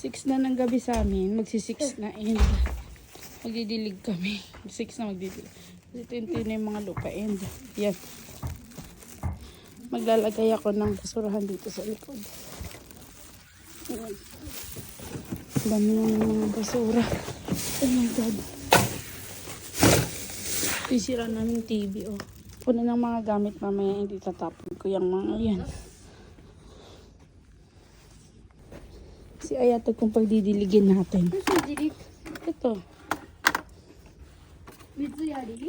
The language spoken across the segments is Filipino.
6 na ng gabi sa amin. Magsi-6 na and magdidilig kami. 6 na magdidilig. Ito na yung mga lupa and yan. Maglalagay ako ng basurahan dito sa likod. Ayan. Dami ng mga basura. Oh my God. Sisira namin TV, oh. Puno ng mga gamit mamaya, hindi tatapon ko yung mga yan. Si Ayato kung pagdidiligin natin. Ito.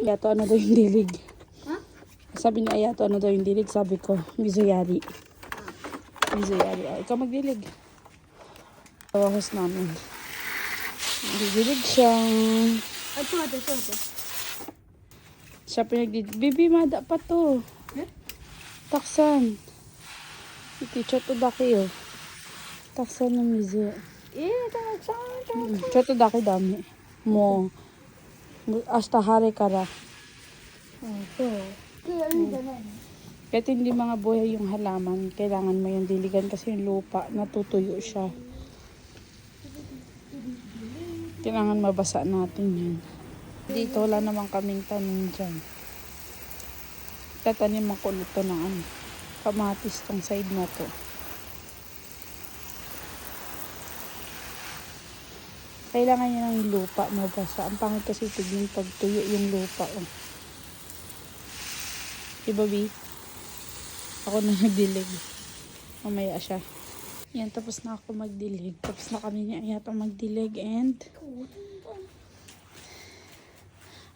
Ayato, ano daw yung dilig? Sabi ni Ayato, ano daw yung dilig? Sabi ko, Mizuyari. Mizuyari. Oh, ikaw magdilig. Tawahos namin. Didilig siya. Ito. Siya pinagdidilig. Bibi, mada pa to. Taksan. Iti, choto daki oh. Taksan ng mizu. Choto daki dami. Mo. Hasta hare kara. Kahit hindi mga buhay yung halaman, kailangan mo yung diligan kasi yung lupa, natutuyo siya. Kailangan mabasa natin yun. Dito wala naman kaming tanim dyan. Tatanim ako nito ng kamatis tong side na to. Kailangan niya ng lupa mabasa. Ang pangit kasi tignan pag tuyo yung lupa. Oh. Diba, B? Ako na nagdilig. Mamaya siya. Yan, tapos na ako magdilig. Tapos na kami niya yata magdilig. And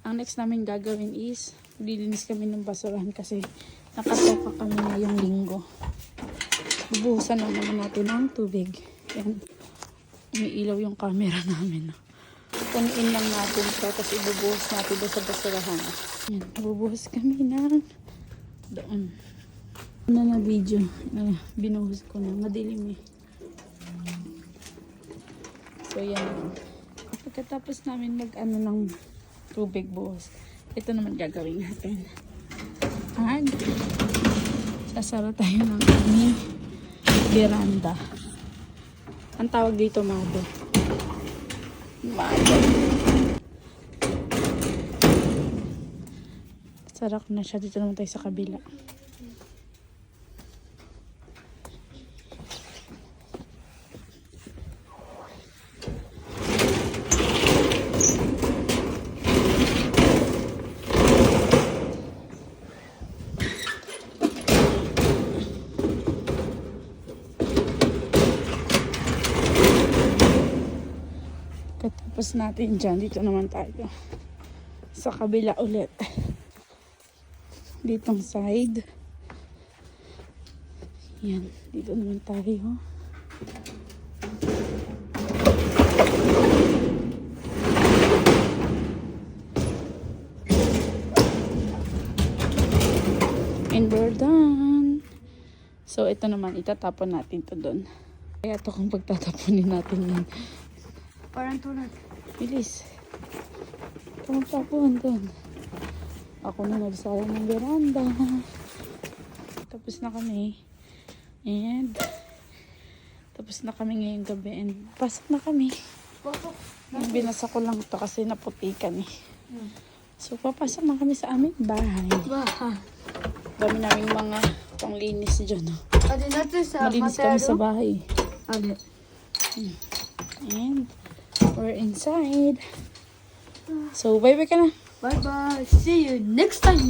ang next namin gagawin is lilinis kami ng basurahan kasi nakatoka kami ngayong linggo. Bubuhusan lang naman natin ang tubig. Yan. Umiilaw yung camera namin. Punuin lang natin ito tapos ibubuhos natin doon sa basurahan. Yan, bubuhos kami ng doon. Ano na video? Binuhos ko na. Madilim eh. So yan. Pagkatapos namin mag-ano ng tubig buhos, ito naman gagawin natin. And sasara tayo ng aming veranda. Ang tawag dito mado. Mado. Sarak na siya. Dito naman tayo sa kabila. Katapos natin dyan, dito naman tayo sa kabila ulit, ditong side. Yan, dito naman tayo. And we're done. So ito naman, itatapon natin to doon. Kaya ito kung pagtatapunin natin yan. Parang tulad. Bilis. Ito magtapon doon. Ako na nagsara ng veranda. Tapos na kami. And tapos na kami ngayong gabi. And pasok na kami. Binasa ko lang ito kasi naputikan eh. So papasok na kami sa aming bahay. Dami naming mga panglinis dyan. Malinis kami sa bahay. And we're inside. So bye bye ka na. Bye bye. See you next time.